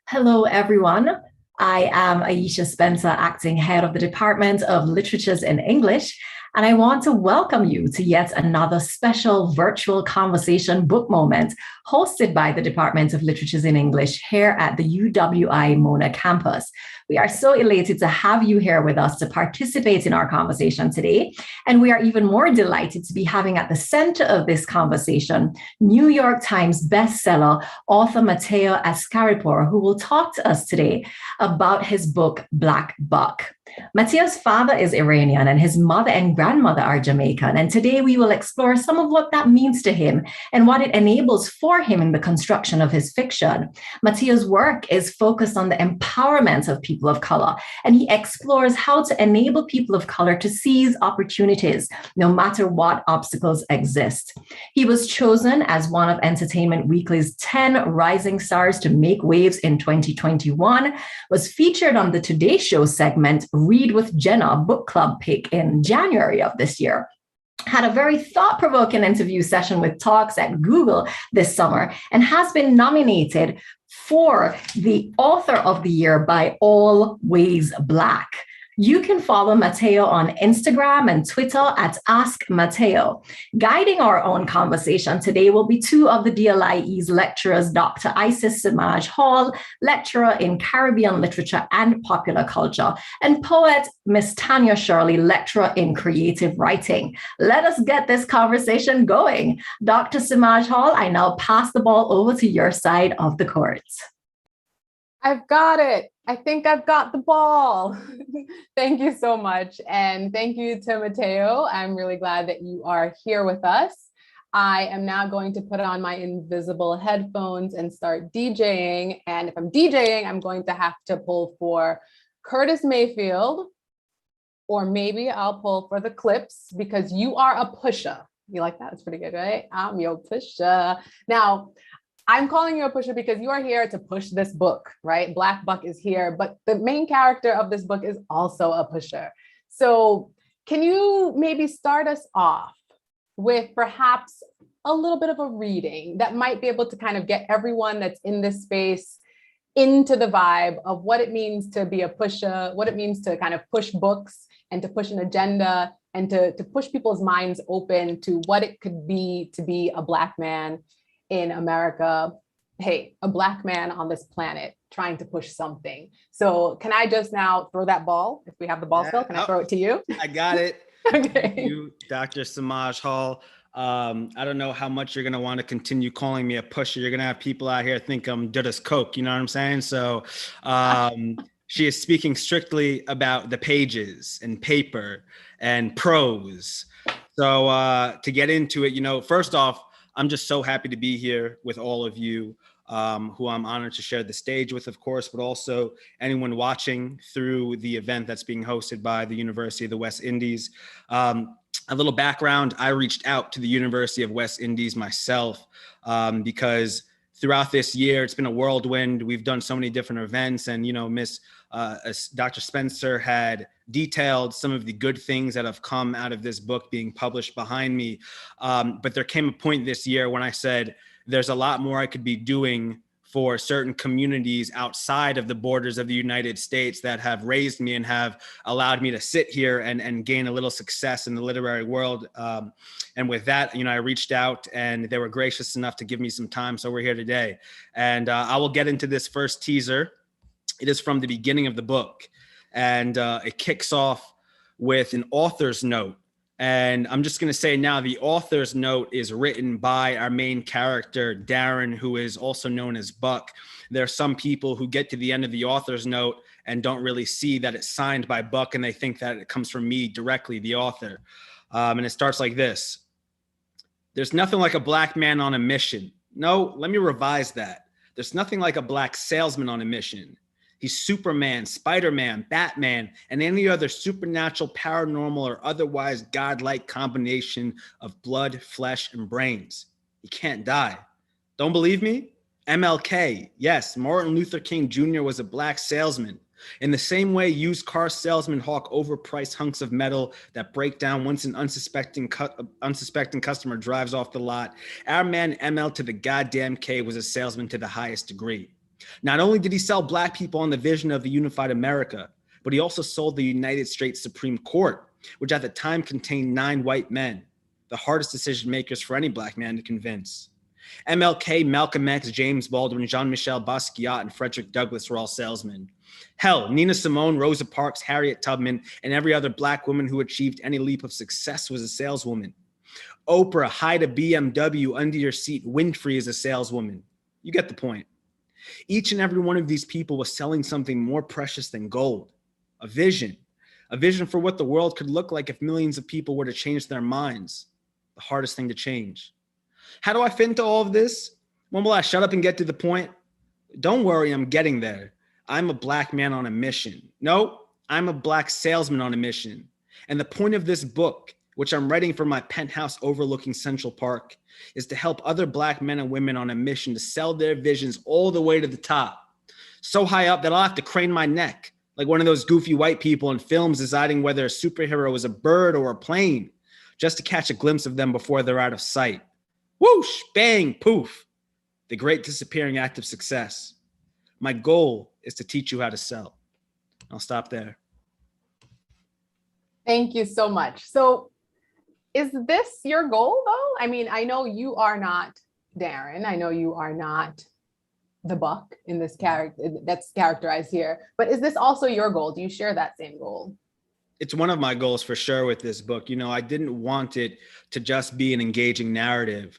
Hello, everyone. I am Aisha Spencer, acting head of the Department of Literatures in English, and I want to welcome you to yet another special virtual conversation book moment hosted by the Department of Literatures in English here at the UWI Mona campus. We are so elated to have you here with us to participate in our conversation today, and we are even more delighted to be having at the center of this conversation New York Times bestseller author Mateo Askaripour, who will talk to us today about his book, Black Buck. Mateo's father is Iranian and his mother and grandmother are Jamaican. And today we will explore some of what that means to him and what it enables for him in the construction of his fiction. Mateo's work is focused on the empowerment of people of color, and he explores how to enable people of color to seize opportunities no matter what obstacles exist. He was chosen as one of Entertainment Weekly's 10 rising stars to make waves in 2021, was featured on the Today Show segment Read with Jenna book club pick in January of this year. Had a very thought-provoking interview session with Talks at Google this summer and has been nominated for the Author of the Year by Always Black. You can follow Mateo on Instagram and Twitter at Ask Mateo. Guiding our own conversation today will be two of the DLIE's lecturers, Dr. Isis Samaj Hall, lecturer in Caribbean literature and popular culture, and poet Miss Tanya Shirley, lecturer in creative writing. Let us get this conversation going. Dr. Samaj Hall, I now pass the ball over to your side of the court. I've got it. I think I've got the ball. Thank you so much. And thank you to Mateo. I'm really glad that you are here with us. I am now going to put on my invisible headphones and start DJing. And if I'm DJing, I'm going to have to pull for Curtis Mayfield, or maybe I'll pull for the Clips because you are a pusher. You like that? It's pretty good, right? I'm your pusher. Now, I'm calling you a pusher because you are here to push this book, right? Black Buck is here, but the main character of this book is also a pusher. So can you maybe start us off with perhaps a little bit of a reading that might be able to kind of get everyone that's in this space into the vibe of what it means to be a pusher, what it means to kind of push books and to push an agenda and to push people's minds open to what it could be to be a Black man in America, hey, a Black man on this planet trying to push something. So can I just now throw that ball? If we have the ball still, can I throw it to you? I got it. Okay. Thank you, Dr. Samaj Hall. I don't know how much you're going to want to continue calling me a pusher. You're going to have people out here think I'm good as Coke. You know what I'm saying? So she is speaking strictly about the pages and paper and prose. So to get into it, first off, I'm just so happy to be here with all of you, who I'm honored to share the stage with, of course, but also anyone watching through the event that's being hosted by the University of the West Indies. A little background, I reached out to the University of West Indies myself because throughout this year, it's been a whirlwind. We've done so many different events and, Dr. Spencer had detailed some of the good things that have come out of this book being published behind me. But there came a point this year when I said, there's a lot more I could be doing for certain communities outside of the borders of the United States that have raised me and have allowed me to sit here and gain a little success in the literary world. And with that, I reached out and they were gracious enough to give me some time. So we're here today. And I will get into this first teaser. It is from the beginning of the book. And it kicks off with an author's note. And I'm just going to say now, the author's note is written by our main character, Darren, who is also known as Buck. There are some people who get to the end of the author's note and don't really see that it's signed by Buck, and they think that it comes from me directly, the author. And it starts like this. There's nothing like a Black man on a mission. No, let me revise that. There's nothing like a Black salesman on a mission. He's Superman, Spider-Man, Batman, and any other supernatural, paranormal, or otherwise godlike combination of blood, flesh, and brains. He can't die. Don't believe me? MLK, yes, Martin Luther King Jr. was a Black salesman. In the same way used car salesmen hawk overpriced hunks of metal that break down once an unsuspecting customer drives off the lot, our man ML to the goddamn K was a salesman to the highest degree. Not only did he sell Black people on the vision of a unified America, but he also sold the United States Supreme Court, which at the time contained 9 white men, the hardest decision makers for any Black man to convince. MLK, Malcolm X, James Baldwin, Jean-Michel Basquiat, and Frederick Douglass were all salesmen. Hell, Nina Simone, Rosa Parks, Harriet Tubman, and every other Black woman who achieved any leap of success was a saleswoman. Oprah, hide a BMW under your seat. Winfrey is a saleswoman. You get the point. Each and every one of these people was selling something more precious than gold, a vision for what the world could look like if millions of people were to change their minds, the hardest thing to change. How do I fit into all of this? When will I shut up and get to the point? Don't worry, I'm getting there. I'm a Black man on a mission. No, I'm a Black salesman on a mission. And the point of this book, which I'm writing from my penthouse overlooking Central Park, is to help other Black men and women on a mission to sell their visions all the way to the top. So high up that I'll have to crane my neck, like one of those goofy white people in films deciding whether a superhero is a bird or a plane, just to catch a glimpse of them before they're out of sight. Whoosh, bang, poof. The great disappearing act of success. My goal is to teach you how to sell. I'll stop there. Thank you so much. So is this your goal though? I mean, I know you are not Darren. I know you are not the Buck in this character that's characterized here, but is this also your goal? Do you share that same goal? It's one of my goals for sure with this book. You know, I didn't want it to just be an engaging narrative.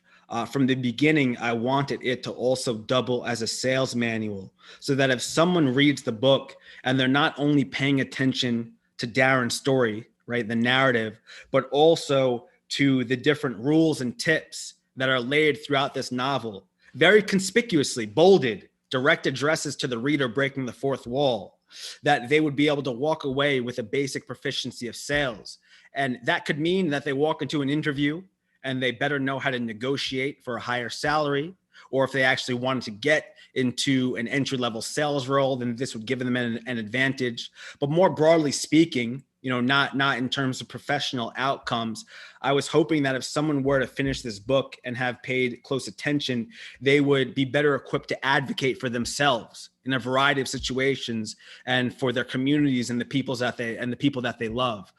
From the beginning, I wanted it to also double as a sales manual so that if someone reads the book and they're not only paying attention to Darren's story, right, the narrative, but also to the different rules and tips that are laid throughout this novel, very conspicuously bolded, direct addresses to the reader breaking the fourth wall, that they would be able to walk away with a basic proficiency of sales. And that could mean that they walk into an interview and they better know how to negotiate for a higher salary, or if they actually wanted to get into an entry-level sales role, then this would give them an advantage. But more broadly speaking, you know, not in terms of professional outcomes, I was hoping that if someone were to finish this book and have paid close attention, they would be better equipped to advocate for themselves in a variety of situations and for their communities and the people that they love.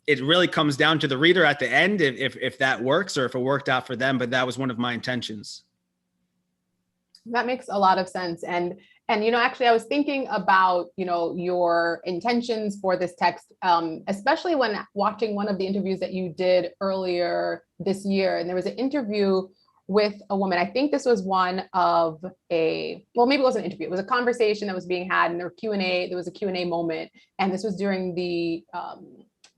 It really comes down to the reader at the end, if that works or if it worked out for them, but that was one of my intentions. That makes a lot of sense. And you know, actually, I was thinking about, you know, your intentions for this text, especially when watching one of the interviews that you did earlier this year. And there was an interview with a woman. I think this was one of maybe it wasn't an interview. It was a conversation that was being had, and there was a Q&A moment. And this was during the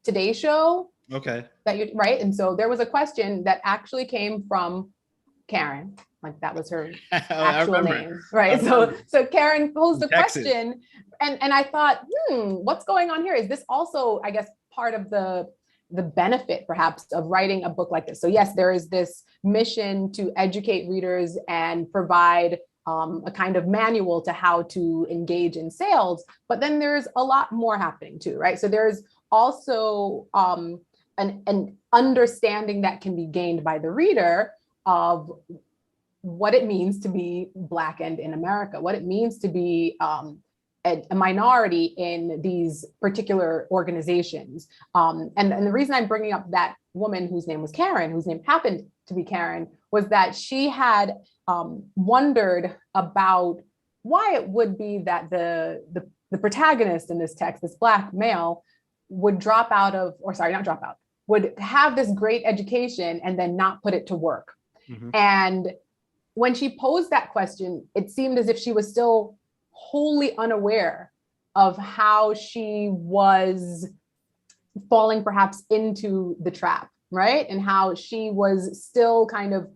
Today Show. Okay. Right. And so there was a question that actually came from Karen. Like that was her actual name, right? So Karen posed a question, and I thought, what's going on here? Is this also, I guess, part of the benefit perhaps of writing a book like this? So yes, there is this mission to educate readers and provide a kind of manual to how to engage in sales, but then there's a lot more happening too, right? So there's also an understanding that can be gained by the reader of what it means to be Black and in America, what it means to be a minority in these particular organizations. And the reason I'm bringing up that woman whose name was Karen, whose name happened to be Karen, was that she had wondered about why it would be that the protagonist in this text, this Black male, would would have this great education and then not put it to work. Mm-hmm. And when she posed that question, it seemed as if she was still wholly unaware of how she was falling perhaps into the trap, right? And how she was still kind of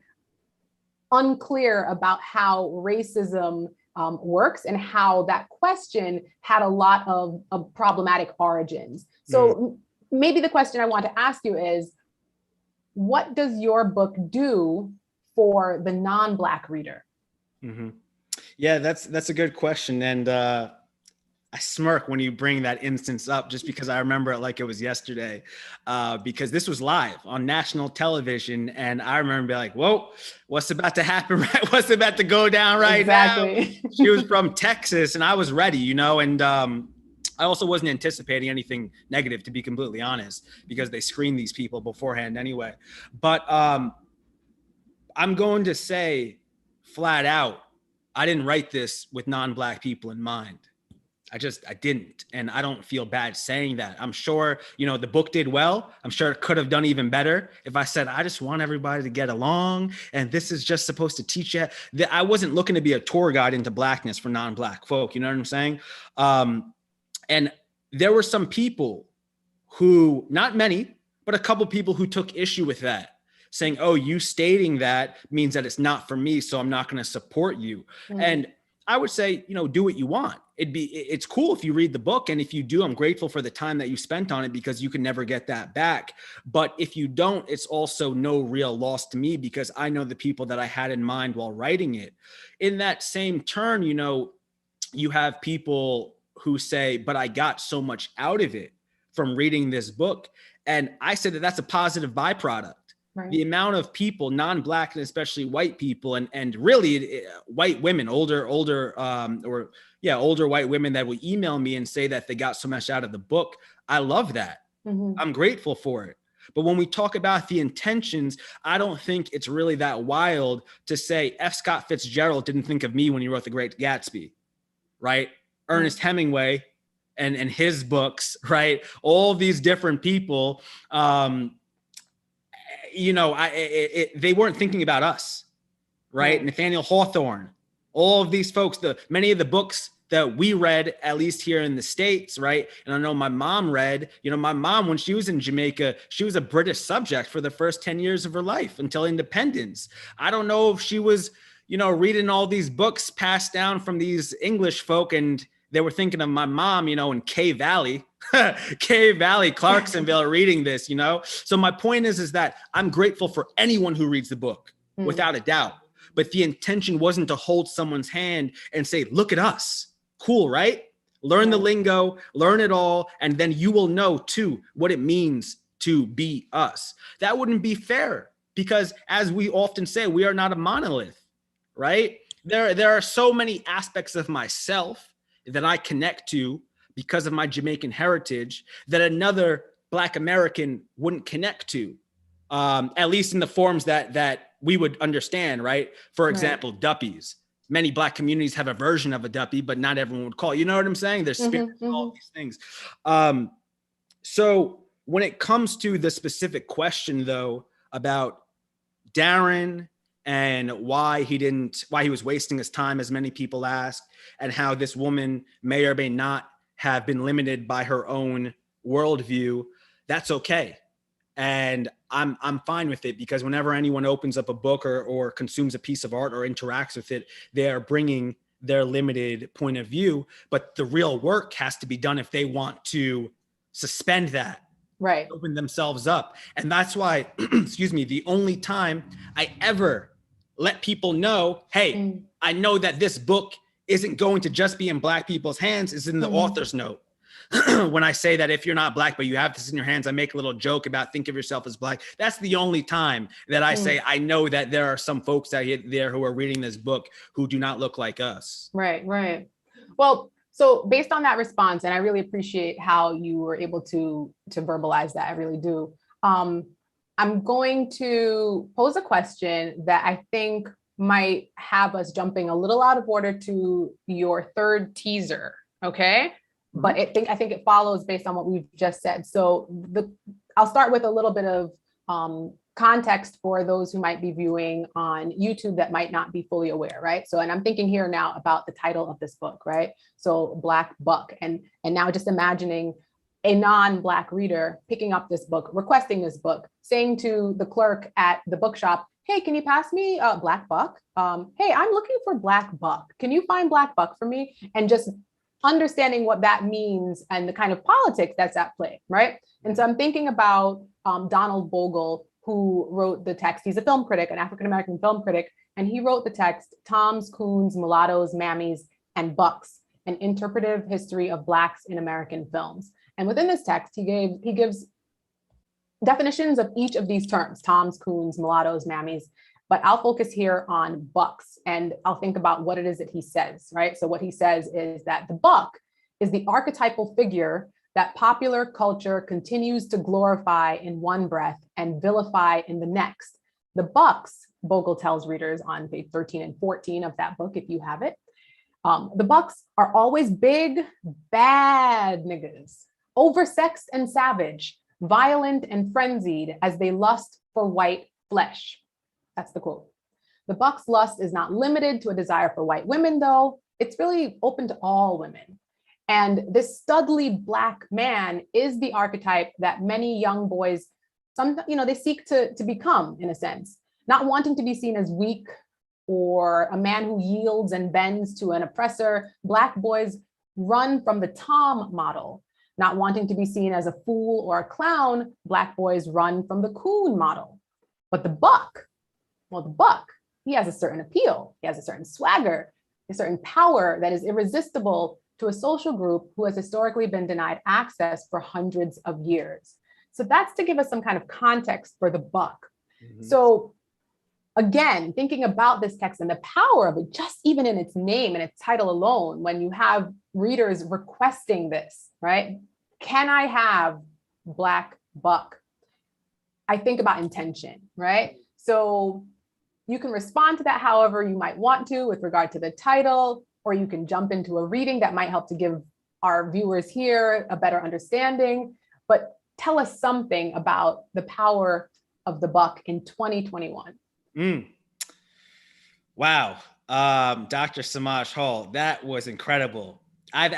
unclear about how racism works and how that question had a lot of problematic origins. So maybe the question I want to ask you is, what does your book do for the non-Black reader? Mm-hmm. Yeah, that's a good question. And I smirk when you bring that instance up, just because I remember it like it was yesterday, because this was live on national television. And I remember being like, whoa, what's about to happen? Right? What's about to go down right now? She was from Texas and I was ready, you know, and I also wasn't anticipating anything negative, to be completely honest, because they screen these people beforehand anyway. But I'm going to say flat out, I didn't write this with non-Black people in mind. I didn't. And I don't feel bad saying that. I'm sure, you know, the book did well. I'm sure it could have done even better if I said, I just want everybody to get along. And this is just supposed to teach you that I wasn't looking to be a tour guide into Blackness for non-Black folk. You know what I'm saying? And there were some people who, not many, but a couple people who took issue with that, saying, oh, you stating that means that it's not for me, so I'm not going to support you. Mm-hmm. And I would say, you know, do what you want. It's cool if you read the book. And if you do, I'm grateful for the time that you spent on it, because you can never get that back. But if you don't, it's also no real loss to me, because I know the people that I had in mind while writing it. In that same turn, you know, you have people who say, but I got so much out of it from reading this book. And I said that that's a positive byproduct. Right. The amount of people, non-Black and especially white people, and really white women, older white women that will email me and say that they got so much out of the book. I love that. Mm-hmm. I'm grateful for it. But when we talk about the intentions, I don't think it's really that wild to say F. Scott Fitzgerald didn't think of me when he wrote The Great Gatsby, right? Mm-hmm. Ernest Hemingway and his books, right? All these different people, you know, they weren't thinking about us, right? Mm-hmm. Nathaniel Hawthorne, all of these folks, many of the books that we read, at least here in the States, right? And I know my mom read, you know, my mom, when she was in Jamaica, she was a British subject for the first 10 years of her life until independence. I don't know if she was, you know, reading all these books passed down from these English folk, and they were thinking of my mom, you know, in K Valley, Clarksonville, reading this, you know? So my point is that I'm grateful for anyone who reads the book, without a doubt. But the intention wasn't to hold someone's hand and say, look at us. Cool, right? Learn the lingo, learn it all, and then you will know too what it means to be us. That wouldn't be fair, because as we often say, we are not a monolith, right? There are so many aspects of myself that I connect to because of my Jamaican heritage that another Black American wouldn't connect to, at least in the forms that we would understand, right? For example, duppies. Many Black communities have a version of a duppy, but not everyone would call it. You know what I'm saying? There's spirits, all these things. So when it comes to the specific question, though, about Darren and why he was wasting his time, as many people ask, and how this woman may or may not have been limited by her own worldview, that's okay. And I'm fine with it, because whenever anyone opens up a book or consumes a piece of art or interacts with it, they are bringing their limited point of view. But the real work has to be done if they want to suspend that, right? Open themselves up. And that's why, excuse me, the only time I ever let people know, hey, I know that this book isn't going to just be in Black people's hands, is in the author's note. When I say that if you're not Black, but you have this in your hands, I make a little joke about think of yourself as Black. That's the only time that I say, I know that there are some folks out there who are reading this book who do not look like us. Right, right. Well, so based on that response, and I really appreciate how you were able to verbalize that, I really do. I'm going to pose a question that I think might have us jumping a little out of order to your third teaser, okay? But I think it follows based on what we've just said. So I'll start with a little bit of context for those who might be viewing on YouTube that might not be fully aware, right? So, and I'm thinking here now about the title of this book, right? So Black Buck, and now just imagining a non-Black reader picking up this book, requesting this book, saying to the clerk at the bookshop, hey, can you pass me Black Buck? Hey, I'm looking for Black Buck. Can you find Black Buck for me? And just understanding what that means and the kind of politics that's at play, right? And so I'm thinking about Donald Bogle, who wrote the text. He's a film critic, an African-American film critic, and he wrote the text, Toms, Coons, Mulattoes, Mammies, and Bucks. an interpretive history of Blacks in American films. And within this text, he gives definitions of each of these terms: toms, coons, mulattoes, mammies. But I'll focus here on bucks, and I'll think about what it is that he says, right? So what he says is that the buck is the archetypal figure that popular culture continues to glorify in one breath and vilify in the next. The bucks, Bogle tells readers on page 13 and 14 of that book, if you have it, the bucks are always big, bad niggas, oversexed and savage, violent and frenzied as they lust for white flesh. That's the quote. The buck's lust is not limited to a desire for white women, though. It's really open to all women. And this studly Black man is the archetype that many young boys, they seek to become, in a sense, not wanting to be seen as weak or a man who yields and bends to an oppressor. Black boys run from the Tom model. Not wanting to be seen as a fool or a clown, Black boys run from the coon model. But the buck, he has a certain appeal, he has a certain swagger, a certain power that is irresistible to a social group who has historically been denied access for hundreds of years. So that's to give us some kind of context for the buck. Mm-hmm. So again, thinking about this text and the power of it, just even in its name and its title alone, when you have readers requesting this, right? Can I have Black buck? I think about intention, right? So you can respond to that however you might want to with regard to the title, or you can jump into a reading that might help to give our viewers here a better understanding. But tell us something about the power of the buck in 2021. Wow. Dr. Samaj Hall, that was incredible. I've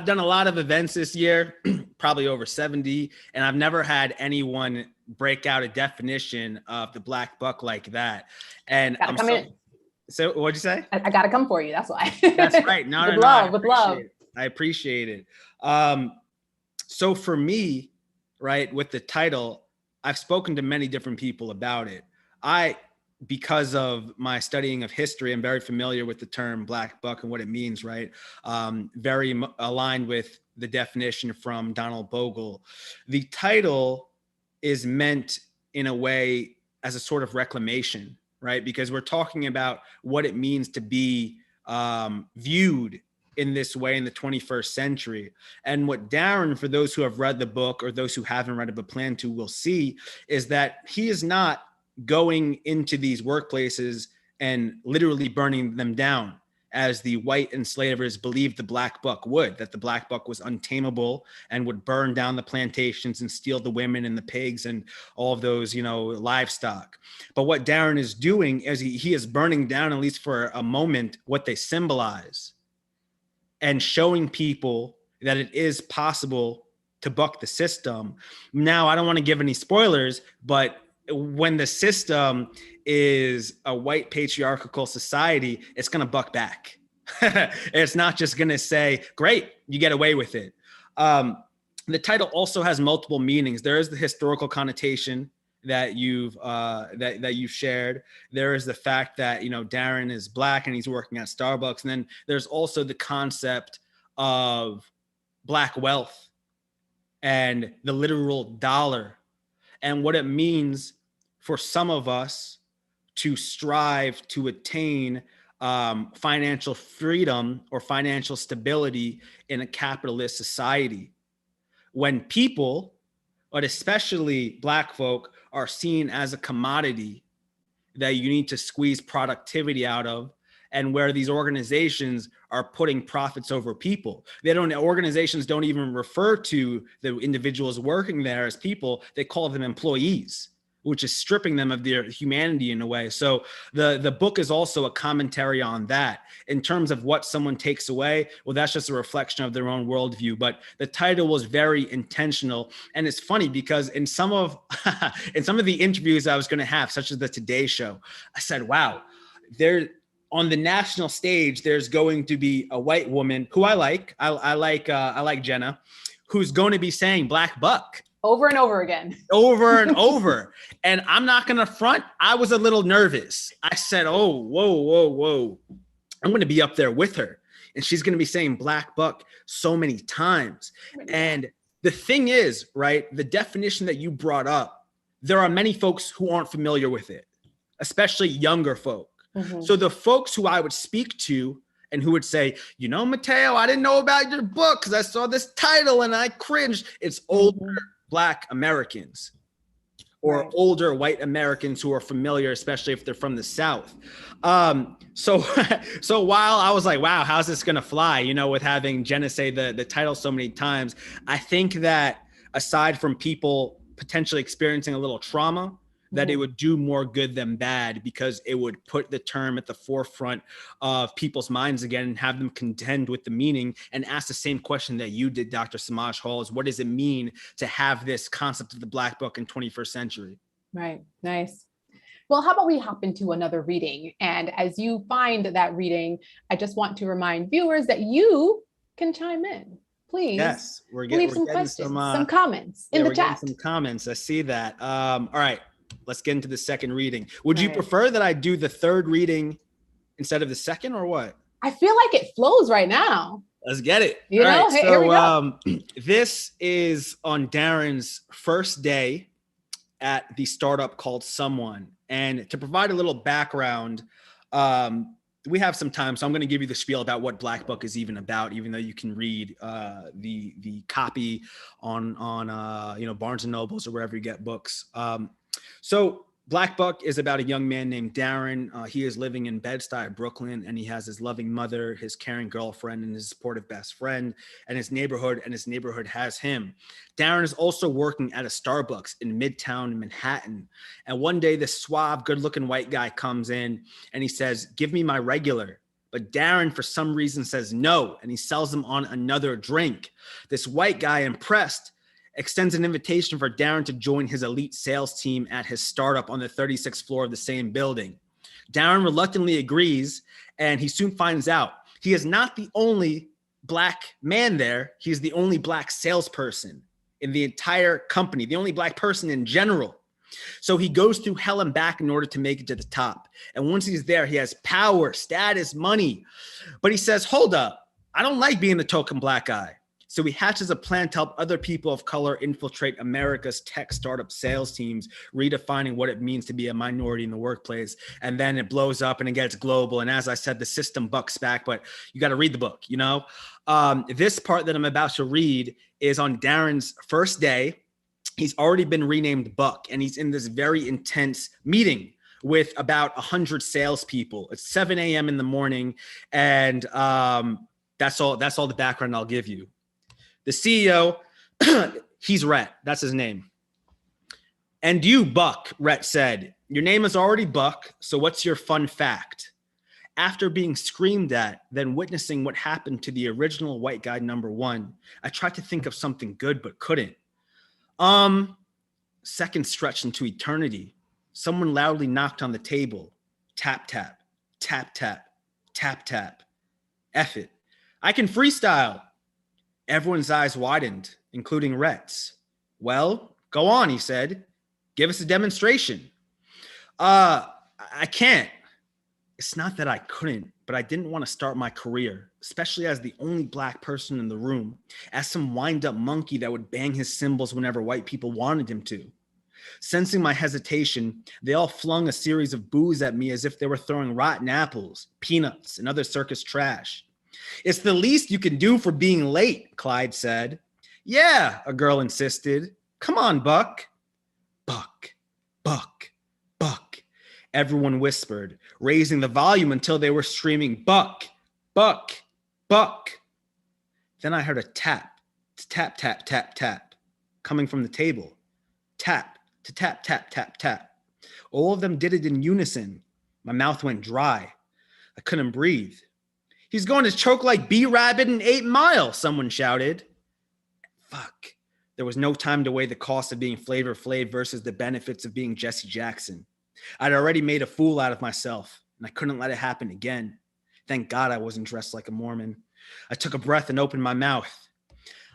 done a lot of events this year, probably over 70, and I've never had anyone break out a definition of the Black buck like that. And So what'd you say? I gotta come for you. That's why. That's right. No, with love. I appreciate it. So for me, right, with the title, I've spoken to many different people about it. Because of my studying of history, I'm very familiar with the term Black buck and what it means, right? Very aligned with the definition from Donald Bogle. The title is meant in a way as a sort of reclamation, right? Because we're talking about what it means to be viewed in this way in the 21st century. And what Darren, for those who have read the book or those who haven't read it but plan to, will see is that he is not going into these workplaces and literally burning them down as the white enslavers believed the Black buck would, that the Black buck was untamable and would burn down the plantations and steal the women and the pigs and all of those, livestock. But what Darren is doing is he is burning down, at least for a moment, what they symbolize and showing people that it is possible to buck the system. Now, I don't want to give any spoilers, but when the system is a white patriarchal society, it's going to buck back. It's not just going to say, great, you get away with it. The title also has multiple meanings. There is the historical connotation that you've shared. There is the fact that, Darren is Black and he's working at Starbucks. And then there's also the concept of Black wealth and the literal dollar and what it means for some of us to strive to attain financial freedom or financial stability in a capitalist society. When people, but especially Black folk, are seen as a commodity that you need to squeeze productivity out of, and where these organizations are putting profits over people. Organizations don't even refer to the individuals working there as people, they call them employees, which is stripping them of their humanity in a way. So the book is also a commentary on that. In terms of what someone takes away, well, that's just a reflection of their own worldview. But the title was very intentional. And it's funny because in some of the interviews I was going to have, such as the Today Show, I said, wow, on the national stage, there's going to be a white woman who I like Jenna, who's going to be saying Black buck. Over and over again. Over and over. And I'm not going to front. I was a little nervous. I said, oh, whoa. I'm going to be up there with her. and she's going to be saying Black Buck so many times. And the thing is, right, the definition that you brought up, there are many folks who aren't familiar with it, especially younger folk. So the folks who I would speak to and who would say, you know, Mateo, I didn't know about your book because I saw this title and I cringed. It's older Black Americans or older white Americans who are familiar, especially if they're from the South. So while I was like, wow, how's this going to fly? You know, with having Jenna say the title so many times, I think that aside from people potentially experiencing a little trauma, that it would do more good than bad, because it would put the term at the forefront of people's minds again and have them contend with the meaning and ask the same question that you did, Dr. Samaj Hall, is what does it mean to have this concept of the Black Book in 21st century? Right. Nice. Well, how about we hop into another reading? And as you find that reading, I just want to remind viewers that you can chime in. Please. Yes, leave some questions, some comments in the chat. Some comments. I see that. All right. Let's get into the second reading. Would you prefer that I do the third reading instead of the second, or what? I feel like it flows right now. Let's get it. You know, right, here we go. This is on Darren's first day at the startup called Someone. And to provide a little background, we have some time, so I'm going to give you the spiel about what Black Book is even about, even though you can read the copy on Barnes and Nobles or wherever you get books. So Black Buck is about a young man named Darren. He is living in Bed-Stuy, Brooklyn, and he has his loving mother, his caring girlfriend, and his supportive best friend, and his neighborhood has him. Darren is also working at a Starbucks in Midtown Manhattan. And one day, this suave, good-looking white guy comes in, and he says, "Give me my regular." But Darren, for some reason, says no, and he sells him on another drink. This white guy, impressed, extends an invitation for Darren to join his elite sales team at his startup on the 36th floor of the same building. Darren reluctantly agrees, and he soon finds out he is not the only Black man there. He's the only Black salesperson in the entire company, the only Black person in general. So he goes through hell and back in order to make it to the top. And once he's there, he has power, status, money. But he says, hold up, I don't like being the token Black guy. So he hatches a plan to help other people of color infiltrate America's tech startup sales teams, redefining what it means to be a minority in the workplace. And then it blows up and it gets global. And as I said, the system bucks back, but you got to read the book, you know? This part that I'm about to read is on Darren's first day. He's already been renamed Buck, and he's in this very intense meeting with about 100 salespeople. It's 7 a.m. in the morning, and that's all the background I'll give you. The CEO, he's Rhett. That's his name. "And you, Buck," Rhett said. "Your name is already Buck, so what's your fun fact?" After being screamed at, then witnessing what happened to the original white guy number one, I tried to think of something good, but couldn't. Seconds stretched into eternity. Someone loudly knocked on the table. Tap, tap, tap, tap, tap, tap. F it. I can freestyle. Everyone's eyes widened, including Rhett's. "Well, go on," he said. "Give us a demonstration." I can't. It's not that I couldn't, but I didn't want to start my career, especially as the only Black person in the room, as some wind-up monkey that would bang his cymbals whenever white people wanted him to. Sensing my hesitation, they all flung a series of boos at me as if they were throwing rotten apples, peanuts, and other circus trash. "It's the least you can do for being late," Clyde said. "Yeah," a girl insisted. "Come on, Buck." "Buck, Buck, Buck," everyone whispered, raising the volume until they were screaming, "Buck, Buck, Buck." Then I heard a tap, tap, tap, tap, tap, coming from the table. Tap, to tap, tap, tap, tap. All of them did it in unison. My mouth went dry. I couldn't breathe. "He's going to choke like B-Rabbit in 8 Mile, someone shouted. Fuck. There was no time to weigh the cost of being Flavor Flav versus the benefits of being Jesse Jackson. I'd already made a fool out of myself, and I couldn't let it happen again. Thank God I wasn't dressed like a Mormon. I took a breath and opened my mouth.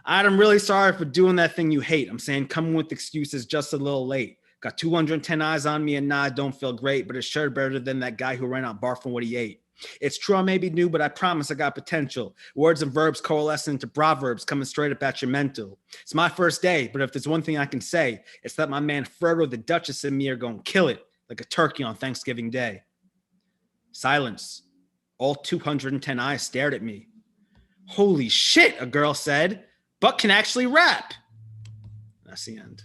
"I'm really sorry for doing that thing you hate. I'm saying coming with excuses just a little late. Got 210 eyes on me, and nah, I don't feel great, but it's sure better than that guy who ran out barfing what he ate. It's true I may be new, but I promise I got potential. Words and verbs coalescing into proverbs coming straight up at your mental. It's my first day, but if there's one thing I can say, it's that my man Frodo, the Duchess, and me are going to kill it like a turkey on Thanksgiving Day. Silence. All 210 eyes stared at me. Holy shit, a girl said. Buck can actually rap. That's the end.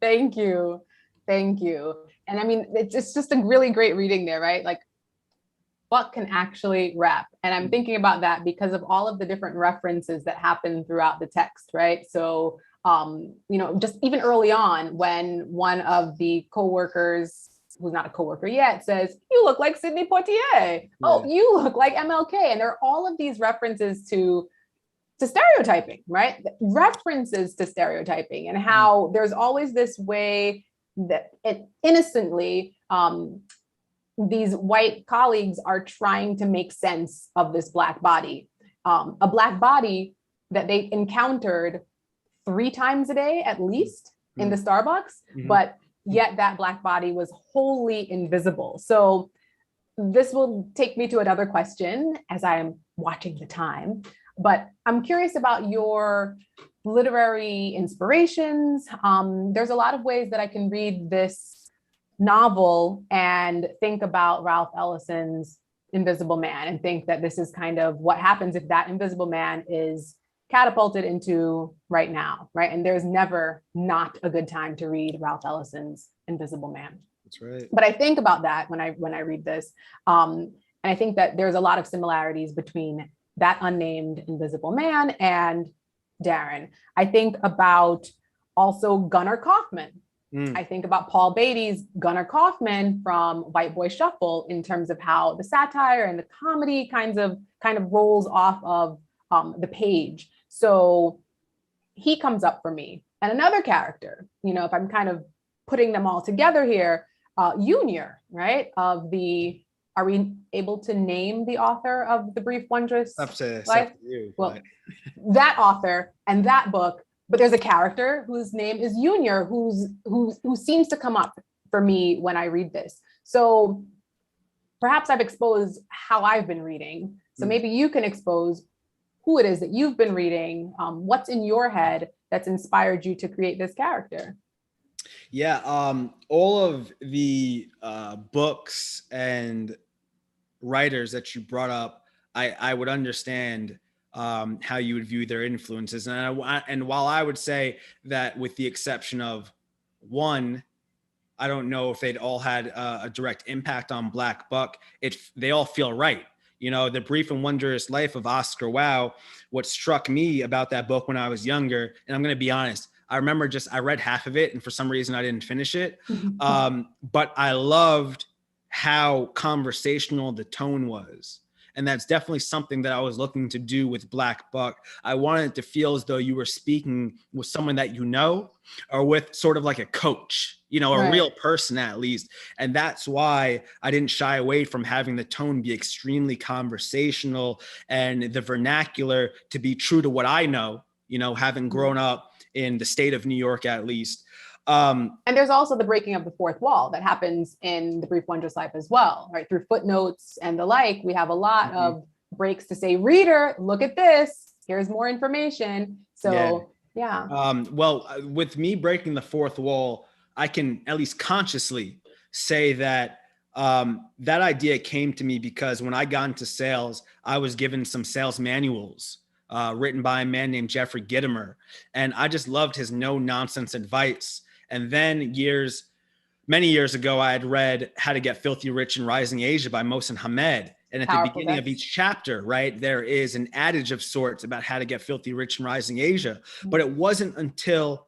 Thank you. Thank you. And I mean, it's just a really great reading there, right? Like, Buck can actually rap. And I'm thinking about that because of all of the different references that happen throughout the text, right? So, just even early on when one of the coworkers, who's not a coworker yet, says, "You look like Sidney Poitier." Yeah. "Oh, you look like MLK." And there are all of these references to stereotyping, right? References to stereotyping and how there's always this way that innocently, these white colleagues are trying to make sense of this Black body, a Black body that they encountered 3 times a day, at least in the Starbucks, but yet that Black body was wholly invisible. So this will take me to another question as I am watching the time, but I'm curious about your literary inspirations. There's a lot of ways that I can read this novel and think about Ralph Ellison's Invisible Man and think that this is kind of what happens if that invisible man is catapulted into right now, right? And there's never not a good time to read Ralph Ellison's Invisible Man. That's right. But I think about that when I read this. And I think that there's a lot of similarities between that unnamed invisible man and Darren. I think about also Gunnar Kaufman. I think about Paul Beatty's Gunnar Kaufman from White Boy Shuffle in terms of how the satire and the comedy kind of rolls off of the page. So he comes up for me. And another character, if I'm kind of putting them all together here, Junior, right? Are we able to name the author of The Brief Wondrous Life? Well, that author and that book, but there's a character whose name is Junior, who seems to come up for me when I read this. So perhaps I've exposed how I've been reading. So maybe you can expose who it is that you've been reading, what's in your head that's inspired you to create this character. Yeah, all of the books and writers that you brought up, I would understand how you would view their influences. And while I would say that with the exception of one, I don't know if they'd all had a direct impact on Black Buck, they all feel right. The Brief and Wondrous Life of Oscar Wilde, what struck me about that book when I was younger, and I'm going to be honest, I remember I read half of it and for some reason I didn't finish it. But I loved how conversational the tone was. And that's definitely something that I was looking to do with Black Buck. I wanted it to feel as though you were speaking with someone that or with sort of like a coach, a real person at least. And that's why I didn't shy away from having the tone be extremely conversational and the vernacular to be true to what I know, having grown up in the state of New York at least. And there's also the breaking of the fourth wall that happens in The Brief Wondrous Life as well, right? Through footnotes and the like, we have a lot of breaks to say, reader, look at this, here's more information. So, yeah. Well, with me breaking the fourth wall, I can at least consciously say that that idea came to me because when I got into sales, I was given some sales manuals written by a man named Jeffrey Gitomer. And I just loved his no nonsense advice. And then many years ago, I had read How to Get Filthy Rich in Rising Asia by Mohsen Hamed. And at the beginning of each chapter, right, there is an adage of sorts about how to get filthy rich in Rising Asia. But it wasn't until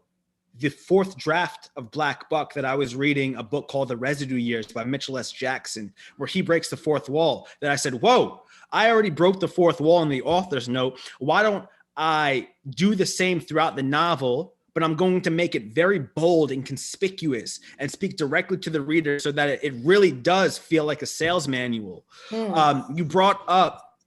the fourth draft of Black Buck that I was reading a book called The Residue Years by Mitchell S. Jackson, where he breaks the fourth wall, that I said, whoa, I already broke the fourth wall in the author's note. Why don't I do the same throughout the novel? But I'm going to make it very bold and conspicuous and speak directly to the reader so that it really does feel like a sales manual. You brought up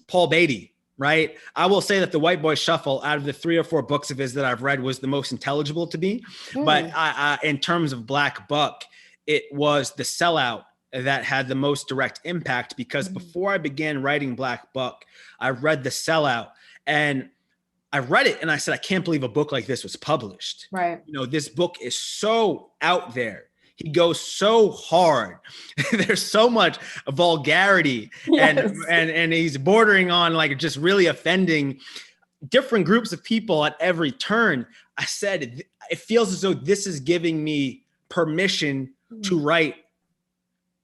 Paul Beatty, right? I will say that the White Boy Shuffle, out of the 3 or 4 books of his that I've read, was the most intelligible to me. But in terms of Black Buck, it was The Sellout that had the most direct impact, because before I began writing Black Buck, I read The Sellout, and I read it and I said, I can't believe a book like this was published. Right. You know, this book is so out there. He goes so hard. There's so much vulgarity, Yes. and he's bordering on like just really offending different groups of people at every turn. I said, it feels as though this is giving me permission to write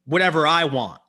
whatever I want,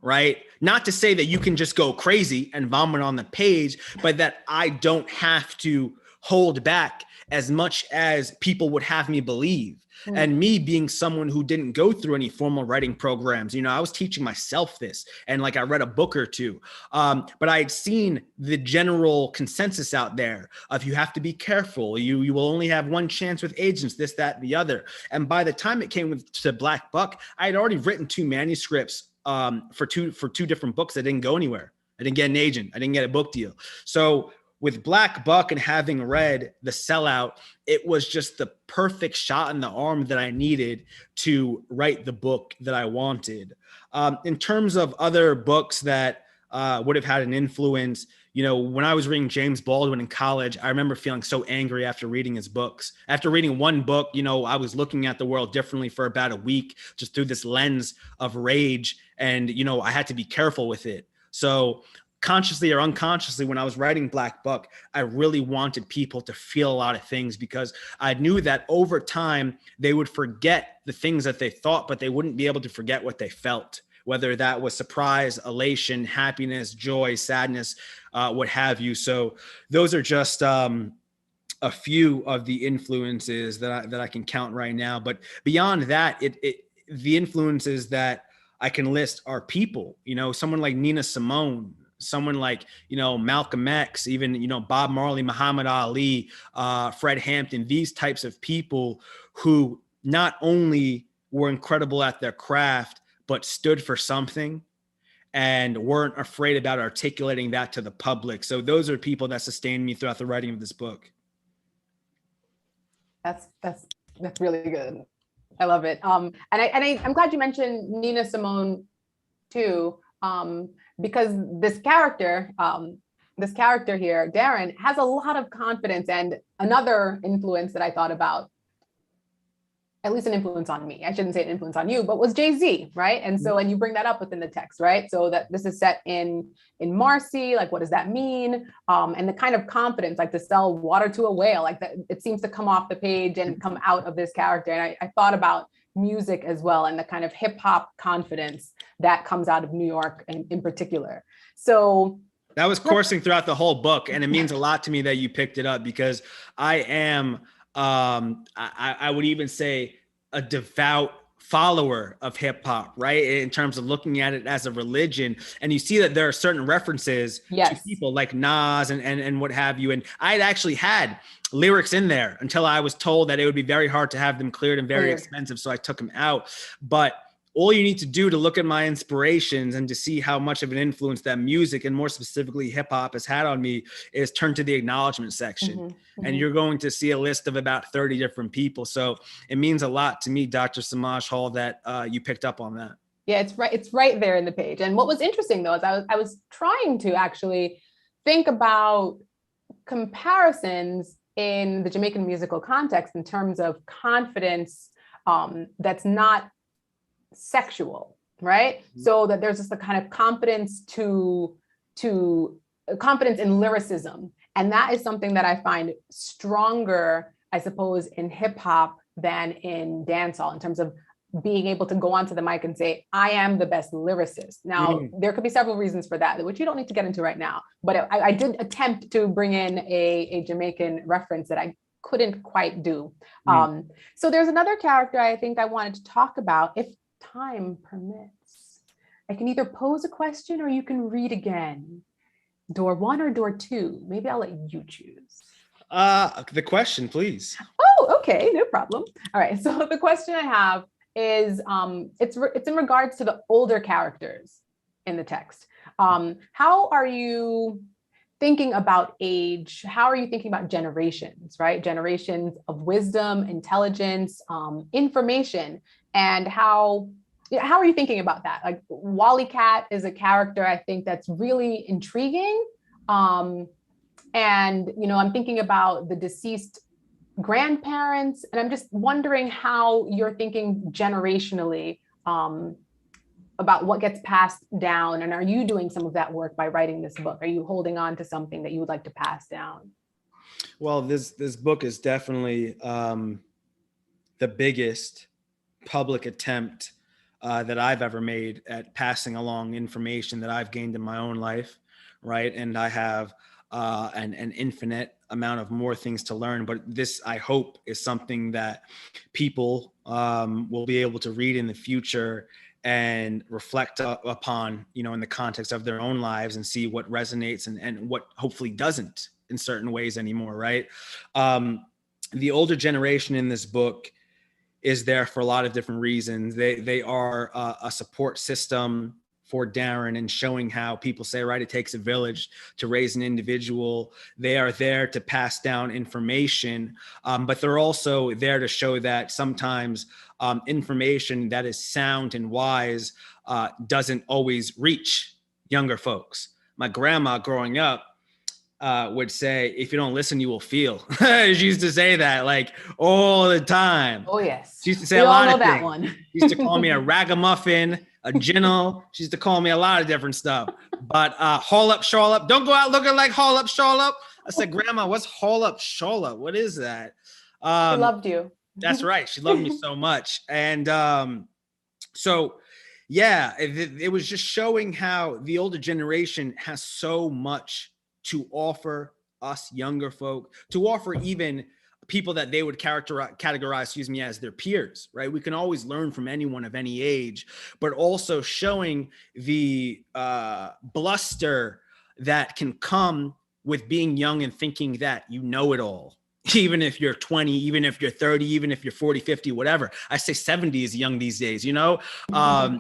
right? Not to say that you can just go crazy and vomit on the page, but that I don't have to hold back as much as people would have me believe. And me being someone who didn't go through any formal writing programs, you know, I was teaching myself this, and like I read a book or two, but I had seen the general consensus out there of you have to be careful. You will only have one chance with agents, this, that, the other. And by the time it came to Black Buck, I had already written 2 manuscripts for two different books that didn't go anywhere. I didn't get an agent. I didn't get a book deal. So with Black Buck and having read The Sellout, it was just the perfect shot in the arm that I needed to write the book that I wanted. In terms of other books that would have had an influence, you know, when I was reading James Baldwin in college, I remember feeling so angry after reading his books. After reading one book, you know, I was looking at the world differently for about a week, just through this lens of rage. And, you know, I had to be careful with it. So consciously or unconsciously, when I was writing Black Buck, I really wanted people to feel a lot of things, because I knew that over time they would forget the things that they thought, but they wouldn't be able to forget what they felt, whether that was surprise, elation, happiness, joy, sadness, what have you. So those are just a few of the influences that I can count right now. But beyond that, the influences that I can list are people, you know, someone like Nina Simone, someone like, you know, Malcolm X, even, you know, Bob Marley, Muhammad Ali, Fred Hampton, these types of people who not only were incredible at their craft, but stood for something and weren't afraid about articulating that to the public. So those are people that sustained me throughout the writing of this book. That's really good. I love it. And I'm glad you mentioned Nina Simone too, because this character here, Darren, has a lot of confidence. And another influence that I thought about, at least an influence on me, I shouldn't say an influence on you, but was Jay-Z, right? And so, and you bring that up within the text, right? So that this is set in Marcy, like, what does that mean? And the kind of confidence, like to sell water to a whale, like that, it seems to come off the page and come out of this character. And I thought about music as well, and the kind of hip hop confidence that comes out of New York in particular. So that was coursing throughout the whole book. And it means a lot to me that you picked it up, because I am, I would even say, a devout follower of hip hop, right? In terms of looking at it as a religion. And you see that there are certain references to people like Nas and what have you. And I had actually had lyrics in there until I was told that it would be very hard to have them cleared and very expensive. So I took them out. But all you need to do to look at my inspirations and to see how much of an influence that music, and more specifically hip hop, has had on me, is turn to the acknowledgement section. And you're going to see a list of about 30 different people. So it means a lot to me, Dr. Samaj Hall, that you picked up on that. Yeah, it's right there in the page. And what was interesting though, is I was trying to actually think about comparisons in the Jamaican musical context in terms of confidence that's not sexual, right? So that there's just a kind of confidence confidence in lyricism. And that is something that I find stronger, I suppose, in hip hop than in dancehall, in terms of being able to go onto the mic and say, I am the best lyricist. Now, there could be several reasons for that, which you don't need to get into right now. But I did attempt to bring in a Jamaican reference that I couldn't quite do. So there's another character I think I wanted to talk about, if time permits. I can either pose a question or you can read again. Door 1 or door 2? Maybe I'll let you choose. The question, please. Oh, okay, no problem. All right, so the question I have is, it's in regards to the older characters in the text. How are you thinking about age? How are you thinking about generations, right? Generations of wisdom, intelligence, information, and how Yeah, how are you thinking about that? Like Wally Cat is a character I think that's really intriguing. And, I'm thinking about the deceased grandparents, and I'm just wondering how you're thinking generationally about what gets passed down. And are you doing some of that work by writing this book? Are you holding on to something that you would like to pass down? Well, this book is definitely the biggest public attempt that I've ever made at passing along information that I've gained in my own life, right? And I have an infinite amount of more things to learn. But this, I hope, is something that people will be able to read in the future and reflect upon, in the context of their own lives, and see what resonates and what hopefully doesn't in certain ways anymore, right? The older generation in this book is there for a lot of different reasons. They are a support system for Darren, and showing how people say, right, it takes a village to raise an individual. They are there to pass down information, but they're also there to show that sometimes information that is sound and wise doesn't always reach younger folks. My grandma growing up would say, if you don't listen, you will feel. She used to say that like all the time. Oh, yes. She used to say a lot of things. One. She used to call me a ragamuffin, a ginnel. She used to call me a lot of different stuff. But haul up, shawl up. Don't go out looking like haul up, shawl up. I said, Grandma, what's haul up, shawl up? What is that? She loved you. That's right. She loved me so much. And so, yeah, it was just showing how the older generation has so much to offer us younger folk, to offer even people that they would categorize, as their peers, right? We can always learn from anyone of any age, but also showing the bluster that can come with being young and thinking that you know it all. Even if you're 20, even if you're 30, even if you're 40, 50, whatever. I say 70 is young these days, and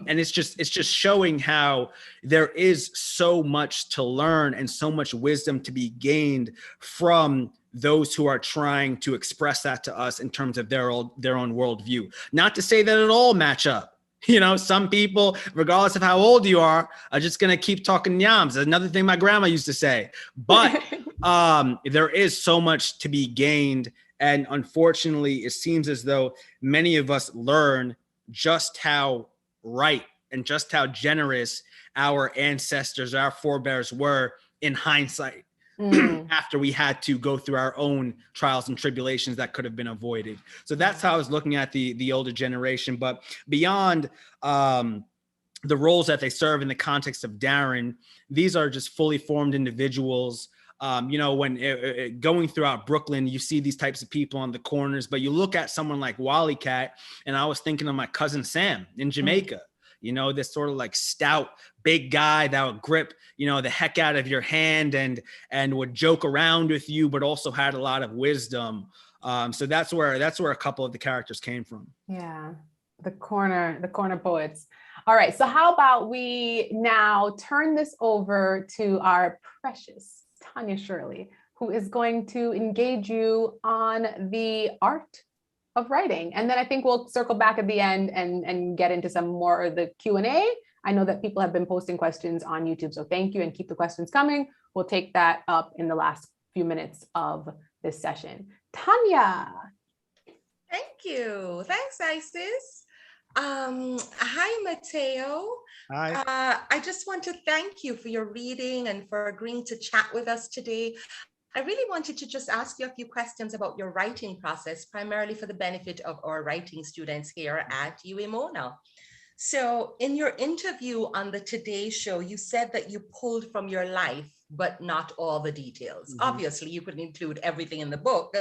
it's just showing how there is so much to learn and so much wisdom to be gained from those who are trying to express that to us in terms of their own worldview. Not to say that it all match up. Some people, regardless of how old you are just going to keep talking yams. That's another thing my grandma used to say. But there is so much to be gained. And unfortunately, it seems as though many of us learn just how right and just how generous our ancestors, our forebears were in hindsight. After we had to go through our own trials and tribulations that could have been avoided. So that's how I was looking at the older generation. But beyond the roles that they serve in the context of Darren, these are just fully formed individuals. When going throughout Brooklyn, you see these types of people on the corners, but you look at someone like Wally Cat, and I was thinking of my cousin Sam in Jamaica. This sort of like stout, big guy that would grip, the heck out of your hand and would joke around with you, but also had a lot of wisdom. So that's where a couple of the characters came from. Yeah, the corner poets. All right, so how about we now turn this over to our precious Tanya Shirley, who is going to engage you on the art of writing. And then I think we'll circle back at the end and get into some more of the Q&A. I know that people have been posting questions on YouTube, so thank you, and keep the questions coming. We'll take that up in the last few minutes of this session. Tanya. Thank you. Thanks, Isis. Hi, Mateo. Hi. I just want to thank you for your reading and for agreeing to chat with us today. I really wanted to just ask you a few questions about your writing process, primarily for the benefit of our writing students here at UA Mona. So in your interview on the Today Show, you said that you pulled from your life, but not all the details. Mm-hmm. Obviously, you couldn't include everything in the book.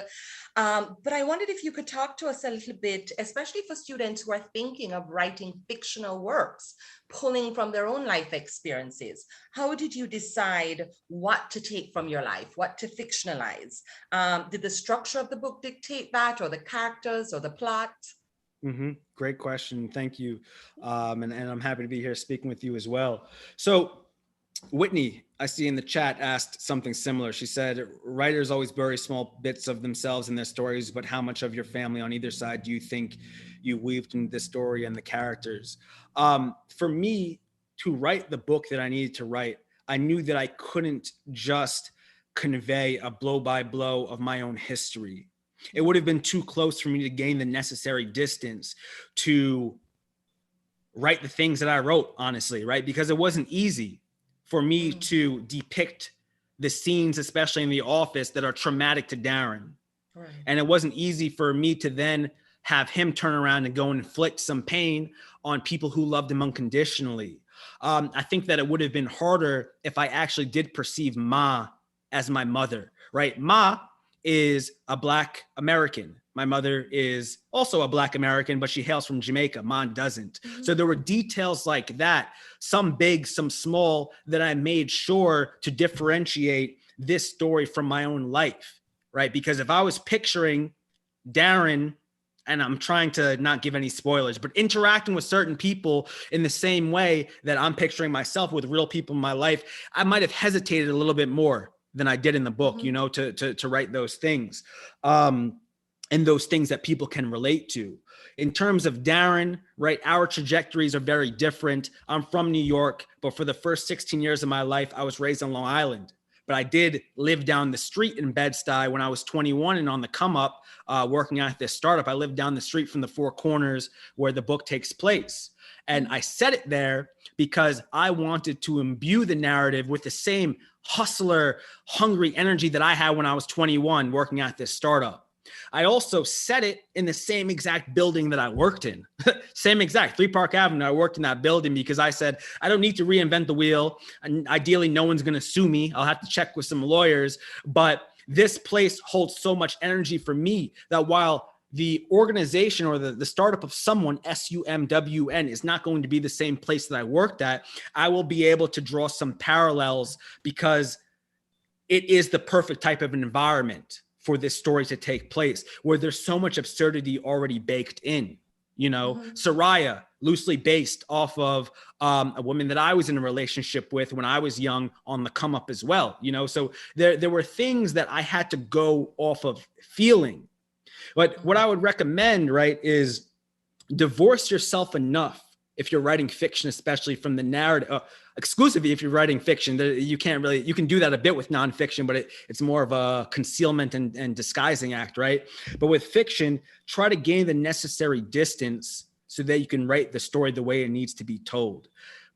But I wondered if you could talk to us a little bit, especially for students who are thinking of writing fictional works, pulling from their own life experiences. How did you decide what to take from your life, what to fictionalize? Did the structure of the book dictate that, or the characters, or the plot? Mm-hmm. Great question. Thank you. And I'm happy to be here speaking with you as well. So Whitney, I see in the chat, asked something similar. She said, writers always bury small bits of themselves in their stories, but how much of your family on either side do you think you weaved into the story and the characters? For me, to write the book that I needed to write, I knew that I couldn't just convey a blow by blow of my own history. It would have been too close for me to gain the necessary distance to write the things that I wrote, honestly, right? Because it wasn't easy for me to depict the scenes, especially in the office, that are traumatic to Darren. Right. And it wasn't easy for me to then have him turn around and go and inflict some pain on people who loved him unconditionally. I think that it would have been harder if I actually did perceive Ma as my mother, right? Ma is a Black American. My mother is also a Black American, but she hails from Jamaica. Ma doesn't. Mm-hmm. So there were details like that, some big, some small, that I made sure to differentiate this story from my own life, right? Because if I was picturing Darren, and I'm trying to not give any spoilers, but interacting with certain people in the same way that I'm picturing myself with real people in my life, I might have hesitated a little bit more than I did in the book, you know, to write those things. And those things that people can relate to. In terms of Darren, right, our trajectories are very different. I'm from New York, but for the first 16 years of my life, I was raised on Long Island. But I did live down the street in Bed-Stuy when I was 21 and on the come up, working at this startup. I lived down the street from the Four Corners where the book takes place. And I said it there because I wanted to imbue the narrative with the same hustler, hungry energy that I had when I was 21 working at this startup. I also said it in the same exact building that I worked in. Same exact, 3 Park Avenue. I worked in that building because I said, I don't need to reinvent the wheel. And ideally, no one's going to sue me. I'll have to check with some lawyers. But this place holds so much energy for me that while the organization or the startup of someone, SUMWN, is not going to be the same place that I worked at, I will be able to draw some parallels because it is the perfect type of environment for this story to take place, where there's so much absurdity already baked in. You know, Soraya, loosely based off of a woman that I was in a relationship with when I was young, on the come up as well. You know, so there were things that I had to go off of feeling. But what I would recommend, right, is divorce yourself enough if you're writing fiction, especially from the narrative, exclusively if you're writing fiction. You can't really, you can do that a bit with nonfiction, but it's more of a concealment and disguising act, right? But with fiction, try to gain the necessary distance so that you can write the story the way it needs to be told.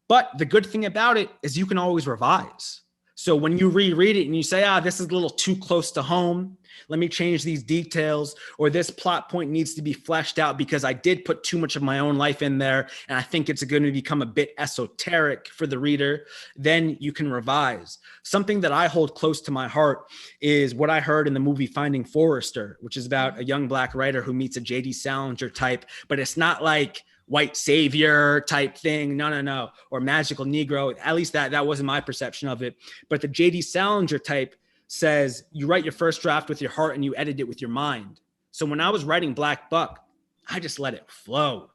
But the good thing about it is you can always revise. So when you reread it and you say, this is a little too close to home, let me change these details, or this plot point needs to be fleshed out because I did put too much of my own life in there and I think it's going to become a bit esoteric for the reader, then you can revise. Something that I hold close to my heart is what I heard in the movie Finding Forrester, which is about a young Black writer who meets a J.D. Salinger type, but it's not like white savior type thing. No. Or magical Negro. At least that wasn't my perception of it. But the J.D. Salinger type says you write your first draft with your heart and you edit it with your mind. So when I was writing Black Buck, I just let it flow.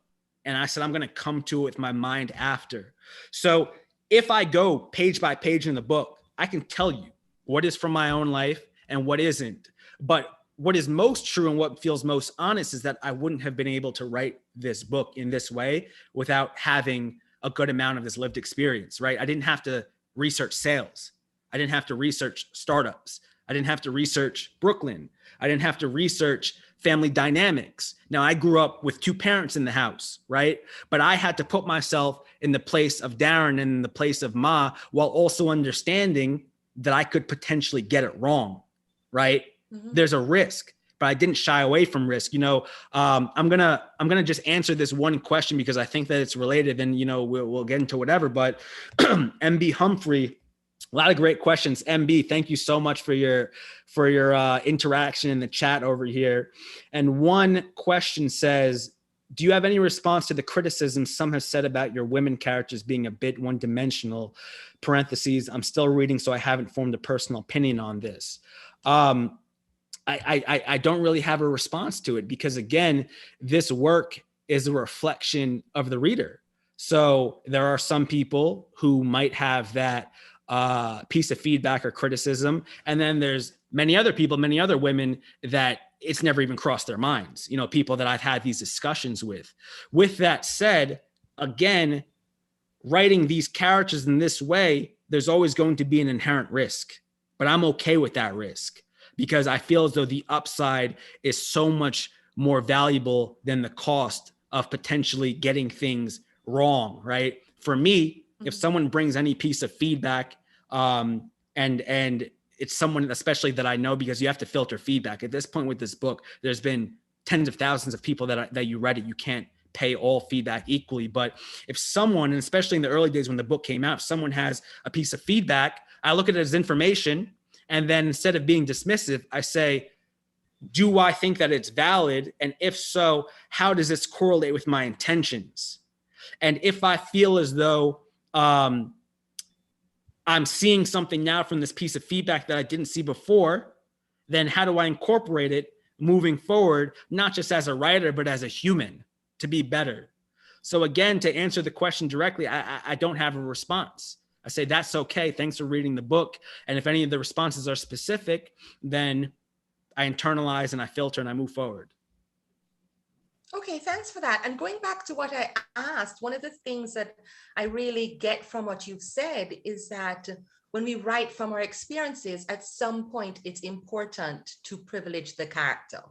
And I said, I'm going to come to it with my mind after. So if I go page by page in the book, I can tell you what is from my own life and what isn't. But what is most true and what feels most honest is that I wouldn't have been able to write this book in this way without having a good amount of this lived experience, right? I didn't have to research sales. I didn't have to research startups. I didn't have to research Brooklyn. I didn't have to research family dynamics. Now, I grew up with 2 parents in the house, right? But I had to put myself in the place of Darren and in the place of Ma, while also understanding that I could potentially get it wrong, right? There's a risk, but I didn't shy away from risk. You know, I'm gonna just answer this one question because I think that it's related, and you know we'll get into whatever. But MB Humphrey, a lot of great questions. MB, thank you so much for your interaction in the chat over here. And one question says, do you have any response to the criticism some have said about your women characters being a bit one-dimensional? Parentheses, I'm still reading, so I haven't formed a personal opinion on this. I don't really have a response to it because, again, this work is a reflection of the reader. So there are some people who might have that piece of feedback or criticism. And then there's many other people, many other women that it's never even crossed their minds, you know, people that I've had these discussions with. With that said, again, writing these characters in this way, there's always going to be an inherent risk, but I'm okay with that risk because I feel as though the upside is so much more valuable than the cost of potentially getting things wrong, right? For me, if someone brings any piece of feedback, and it's someone especially that I know, because you have to filter feedback. At this point with this book, there's been tens of thousands of people that you read it. You can't pay all feedback equally. But if someone, and especially in the early days when the book came out, if someone has a piece of feedback, I look at it as information. And then instead of being dismissive, I say, do I think that it's valid? And if so, how does this correlate with my intentions? And if I feel as though I'm seeing something now from this piece of feedback that I didn't see before, then how do I incorporate it moving forward, not just as a writer, but as a human to be better? So again, to answer the question directly, I don't have a response. I say, that's okay. Thanks for reading the book. And if any of the responses are specific, then I internalize and I filter and I move forward. Okay, thanks for that. And going back to what I asked, one of the things that I really get from what you've said is that when we write from our experiences, at some point, it's important to privilege the character.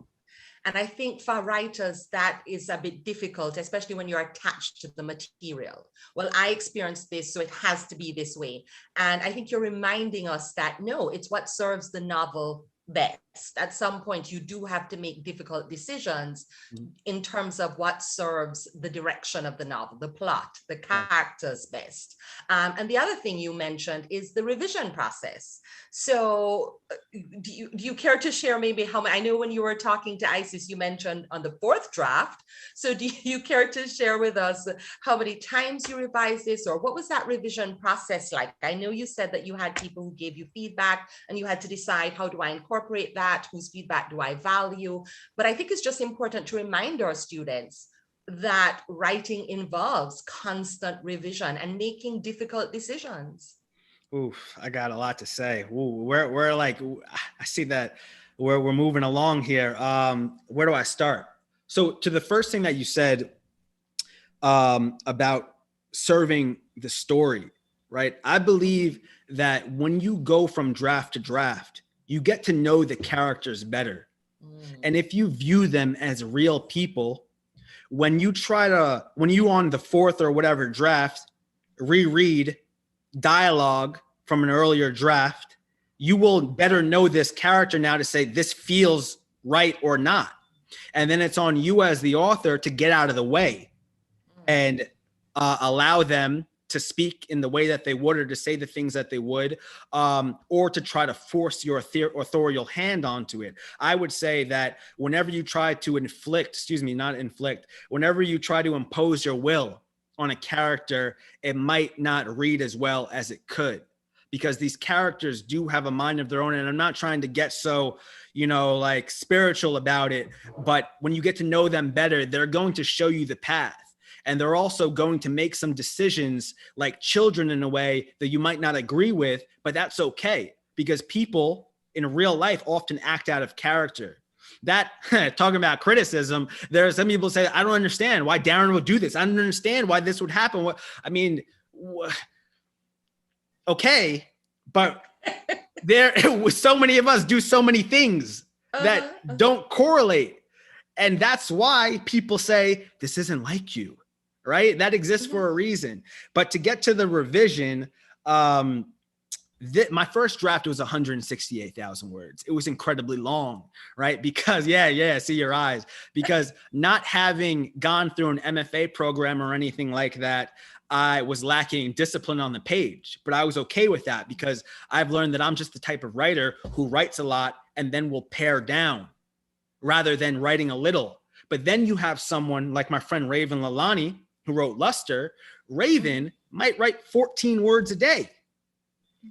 And I think for writers, that is a bit difficult, especially when you're attached to the material. Well, I experienced this, so it has to be this way. And I think you're reminding us that, no, it's what serves the novel best. At some point, you do have to make difficult decisions in terms of what serves the direction of the novel, the plot, the characters best. And the other thing you mentioned is the revision process. So do you care to share maybe how many? I know when you were talking to Isis, you mentioned on the fourth draft. So do you care to share with us how many times you revised this, or what was that revision process like? I know you said that you had people who gave you feedback and you had to decide, how do I incorporate that? Whose feedback do I value? But I think it's just important to remind our students that writing involves constant revision and making difficult decisions. Oof, I got a lot to say. Ooh, we're like, I see that we're moving along here. Where do I start? So to the first thing that you said about serving the story, right? I believe that when you go from draft to draft, you get to know the characters better. And if you view them as real people, when you on the fourth or whatever draft, reread dialogue from an earlier draft, you will better know this character now to say this feels right or not. And then it's on you as the author to get out of the way and allow them to speak in the way that they would, or to say the things that they would, or to try to force your authorial hand onto it. I would say that whenever you try to whenever you try to impose your will on a character, it might not read as well as it could, because these characters do have a mind of their own. And I'm not trying to get so, like spiritual about it, but when you get to know them better, they're going to show you the path. And they're also going to make some decisions like children in a way that you might not agree with, but that's okay, because people in real life often act out of character. That, talking about criticism, there are some people say, I don't understand why Darren would do this. I don't understand why this would happen. Okay, but so many of us do so many things that don't correlate. And that's why people say, this isn't like you, right? That exists for a reason. But to get to the revision, my first draft was 168,000 words. It was incredibly long, right? Because, I see your eyes. Because not having gone through an MFA program or anything like that, I was lacking discipline on the page. But I was okay with that, because I've learned that I'm just the type of writer who writes a lot and then will pare down rather than writing a little. But then you have someone like my friend Raven Lalani, who wrote Luster. Raven might write 14 words a day.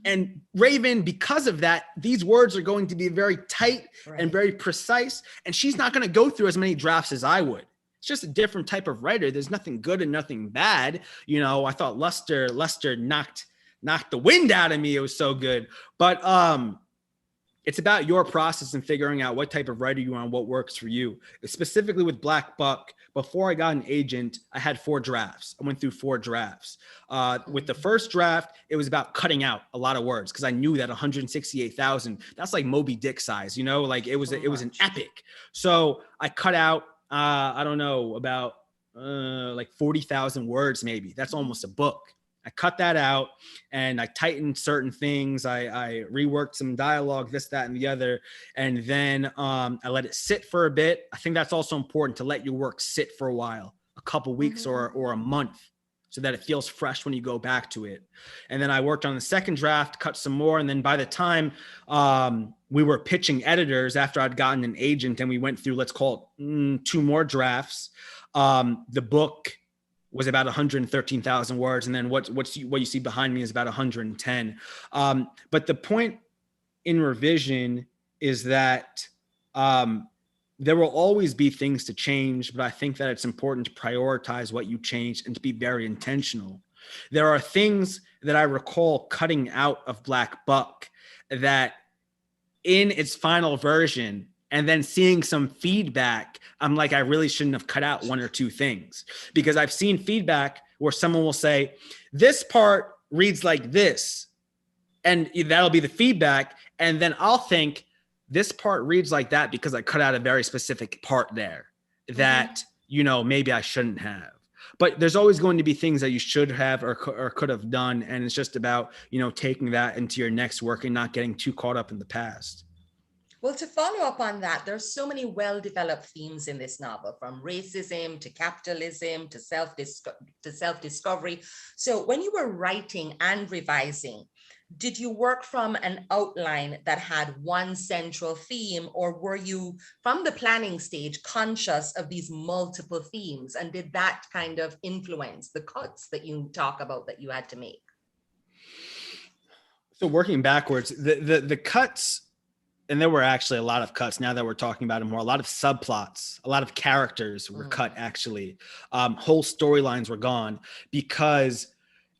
And Raven, because of that, these words are going to be very tight and very precise. And she's not going to go through as many drafts as I would. It's just a different type of writer. There's nothing good and nothing bad. I thought Luster knocked knocked the wind out of me. It was so good. But it's about your process and figuring out what type of writer you are and what works for you. Specifically with Black Buck, before I got an agent, I had 4 drafts. I went through 4 drafts. With the first draft, it was about cutting out a lot of words because I knew that 168,000, that's like Moby Dick size, you know, like it was an epic. So I cut out, I don't know, about like 40,000 words maybe. That's almost a book. I cut that out and I tightened certain things. I reworked some dialogue, this, that, and the other. And then I let it sit for a bit. I think that's also important to let your work sit for a while, a couple weeks or a month, so that it feels fresh when you go back to it. And then I worked on the second draft, cut some more. And then by the time we were pitching editors after I'd gotten an agent and we went through, let's call it 2 more drafts, the book was about 113,000 words. And then what you see behind me is about 110. But the point in revision is that there will always be things to change, but I think that it's important to prioritize what you change and to be very intentional. There are things that I recall cutting out of Black Buck that in its final version, and then seeing some feedback, I'm like, I really shouldn't have cut out 1 or 2 things, because I've seen feedback where someone will say, this part reads like this, and that'll be the feedback. And then I'll think this part reads like that because I cut out a very specific part there that, you know, maybe I shouldn't have. But there's always going to be things that you should have or could have done. And it's just about, you know, taking that into your next work and not getting too caught up in the past. Well, to follow up on that, there's so many well-developed themes in this novel, from racism to capitalism to self-discovery. So when you were writing and revising, did you work from an outline that had one central theme, or were you, from the planning stage, conscious of these multiple themes? And did that kind of influence the cuts that you talk about that you had to make? So working backwards, the cuts, and there were actually a lot of cuts now that we're talking about it more, a lot of subplots, a lot of characters were cut actually. Whole storylines were gone, because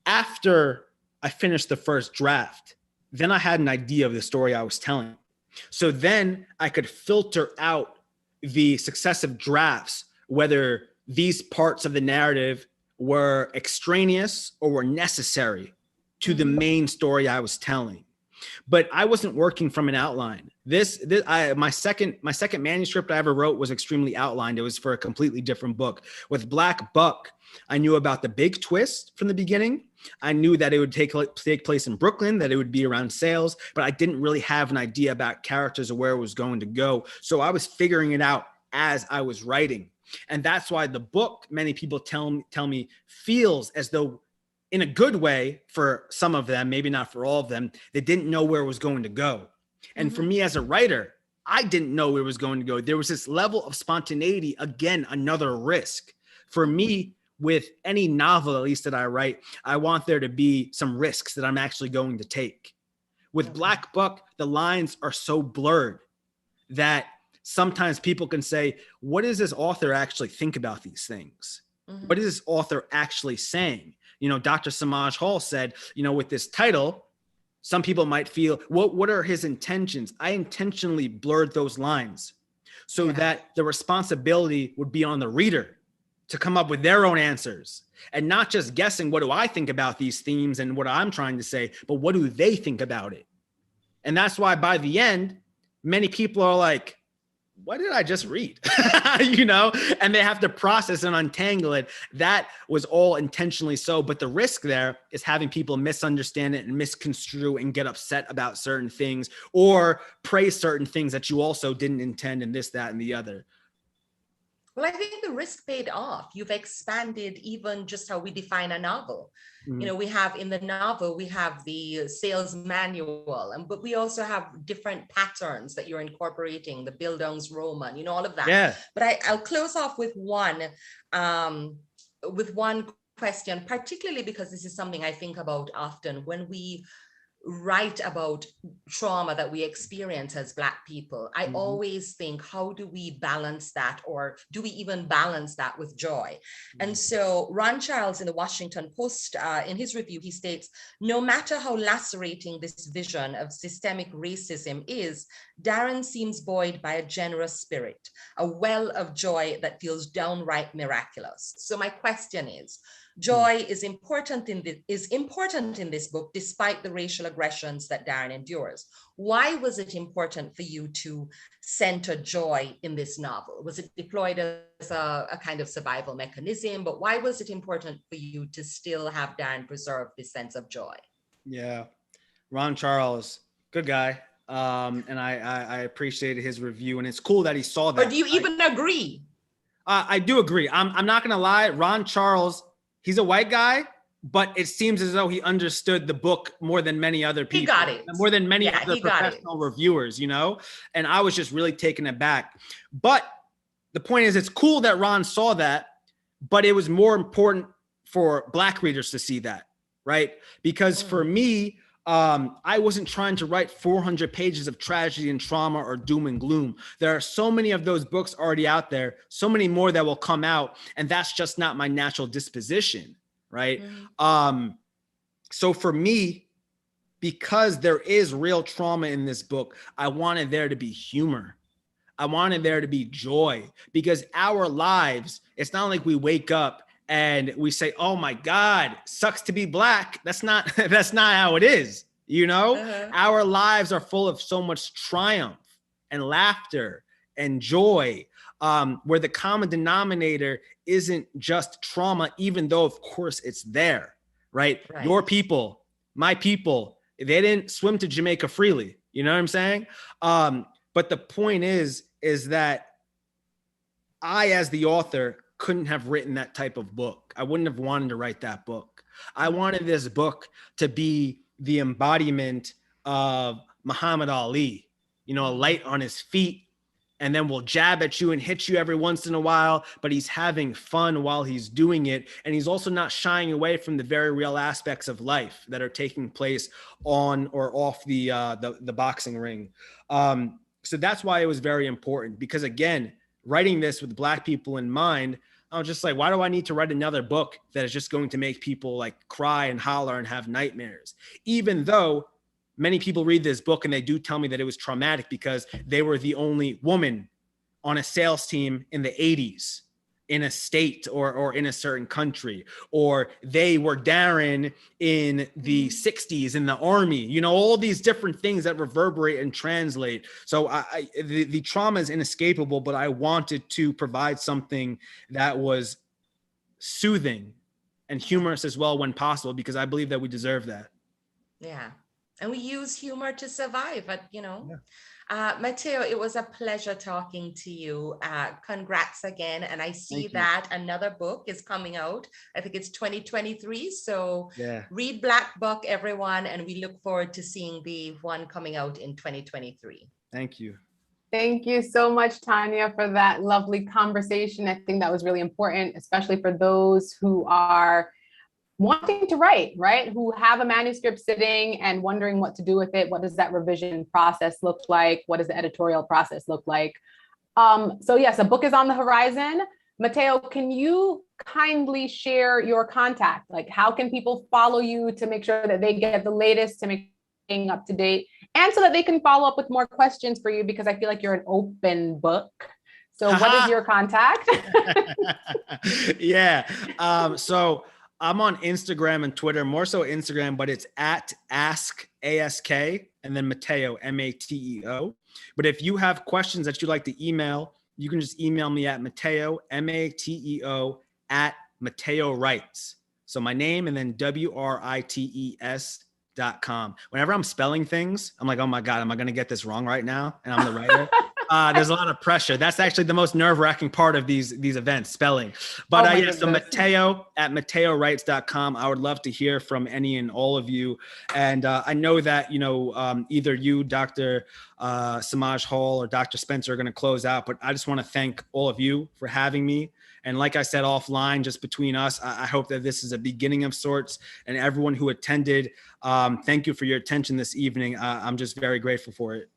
after I finished the first draft, then I had an idea of the story I was telling. So then I could filter out the successive drafts, whether these parts of the narrative were extraneous or were necessary to the main story I was telling. But I wasn't working from an outline. My second manuscript I ever wrote was extremely outlined. It was for a completely different book. With Black Buck, I knew about the big twist from the beginning. I knew that it would take place in Brooklyn, that it would be around sales, but I didn't really have an idea about characters or where it was going to go. So I was figuring it out as I was writing. And that's why the book, many people tell me, feels as though, in a good way for some of them, maybe not for all of them, they didn't know where it was going to go. And for me as a writer, I didn't know where it was going to go. There was this level of spontaneity, again, another risk. For me, with any novel, at least that I write, I want there to be some risks that I'm actually going to take. With Black Buck, the lines are so blurred that sometimes people can say, what does this author actually think about these things? What is this author actually saying? You know, Dr. Samaj Hall said, you know, with this title, some people might feel, what are his intentions? I intentionally blurred those lines so that the responsibility would be on the reader to come up with their own answers, and not just guessing, what do I think about these themes and what I'm trying to say, but what do they think about it? And that's why by the end, many people are like, what did I just read? You know, and they have to process and untangle it. That was all intentionally so. But the risk there is having people misunderstand it and misconstrue and get upset about certain things, or praise certain things that you also didn't intend, and this, that, and the other. Well, I think the risk paid off. You've expanded even just how we define a novel. You know, we have in the novel, we have the sales manual, but we also have different patterns that you're incorporating, the Bildungsroman, you know, all of that. Yeah. But I'll close off with one question, particularly because this is something I think about often when we write about trauma that we experience as Black people, I always think, how do we balance that, or do we even balance that with joy? And so Ron Charles in the Washington Post, in his review, he states, no matter how lacerating this vision of systemic racism is, Darren seems buoyed by a generous spirit, a well of joy that feels downright miraculous. So my question is, joy is important in this book, despite the racial aggressions that Darren endures. Why was it important for you to center joy in this novel? Was it deployed as a kind of survival mechanism? But why was it important for you to still have Darren preserve this sense of joy? Yeah, Ron Charles, good guy. And I appreciated his review, and it's cool that he saw that. Or do you even agree? I do agree. I'm not gonna lie, Ron Charles, he's a white guy, but it seems as though he understood the book more than many other people. He got it. More than many other professional reviewers, you know? And I was just really taken aback. But the point is, it's cool that Ron saw that, but it was more important for Black readers to see that, right? Because for me, I wasn't trying to write 400 pages of tragedy and trauma or doom and gloom. There are so many of those books already out there, so many more that will come out, and that's just not my natural disposition, right? So for me, because there is real trauma in this book, I wanted there to be humor. I wanted there to be joy, because our lives, it's not like we wake up and we say, oh my God, sucks to be Black. That's not how it is. You know, our lives are full of so much triumph and laughter and joy, where the common denominator isn't just trauma, even though of course it's there, right? Your people, my people, they didn't swim to Jamaica freely. You know what I'm saying? But the point is that I, as the author, couldn't have written that type of book. I wouldn't have wanted to write that book. I wanted this book to be the embodiment of Muhammad Ali, you know, a light on his feet, and then will jab at you and hit you every once in a while, but he's having fun while he's doing it. And he's also not shying away from the very real aspects of life that are taking place on or off the boxing ring. So that's why it was very important, because again, writing this with Black people in mind, I was just like, why do I need to write another book that is just going to make people like cry and holler and have nightmares? Even though many people read this book and they do tell me that it was traumatic because they were the only woman on a sales team in the 80s in a state or in a certain country, or they were Darren in the 60s in the army, you know, all these different things that reverberate and translate. So the trauma is inescapable, but I wanted to provide something that was soothing and humorous as well when possible, because I believe that we deserve that. Yeah. And we use humor to survive, you know. Yeah. Mateo, it was a pleasure talking to you. Congrats again. And I see that another book is coming out. I think it's 2023. So read Black Book, everyone. And we look forward to seeing the one coming out in 2023. Thank you. Thank you so much, Tanya, for that lovely conversation. I think that was really important, especially for those who are wanting to write, right? Who have a manuscript sitting and wondering what to do with it. What does that revision process look like? What does the editorial process look like? So yes, a book is on the horizon. Mateo, can you kindly share your contact? Like, how can people follow you to make sure that they get the latest, to make things up to date, and so that they can follow up with more questions for you? Because I feel like you're an open book. So what is your contact? So I'm on Instagram and Twitter, more so Instagram, but it's at Ask, A-S-K, and then Mateo, M-A-T-E-O. But if you have questions that you'd like to email, you can just email me at Mateo, M-A-T-E-O, at Mateo Writes. So my name and then WRITES.com. Whenever I'm spelling things, I'm like, oh my God, am I going to get this wrong right now? And I'm the writer. There's a lot of pressure. That's actually the most nerve-wracking part of these events, spelling. But so Mateo at MateoWrites.com. I would love to hear from any and all of you. And I know that, you know, either you, Dr. Samaj Hall, or Dr. Spencer are going to close out, but I just want to thank all of you for having me. And like I said offline, just between us, I hope that this is a beginning of sorts. And everyone who attended, thank you for your attention this evening. I'm just very grateful for it.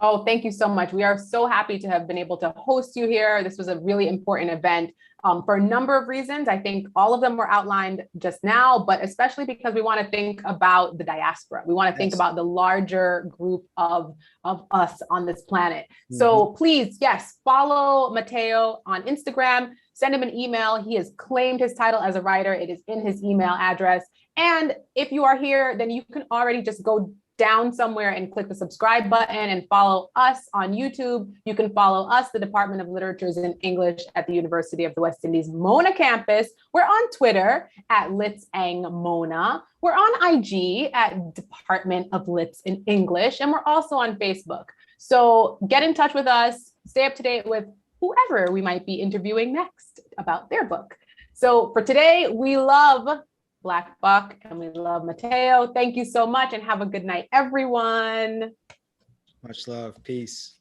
Oh, thank you so much. We are so happy to have been able to host you here. This was a really important event for a number of reasons. I think all of them were outlined just now, but especially because we want to think about the diaspora. We want to think about the larger group of us on this planet. So please, yes, follow Mateo on Instagram, send him an email. He has claimed his title as a writer. It is in his email address. And if you are here, then you can already just go down somewhere and click the subscribe button and follow us on YouTube. You can follow us, the Department of Literatures and English at the University of the West Indies Mona campus. We're on Twitter at LitsEngMona. We're on IG at Department of Lits in English, and we're also on Facebook. So get in touch with us, stay up to date with whoever we might be interviewing next about their book. So for today, we love Black Buck and we love Mateo. Thank you so much and have a good night, everyone. Much love. Peace.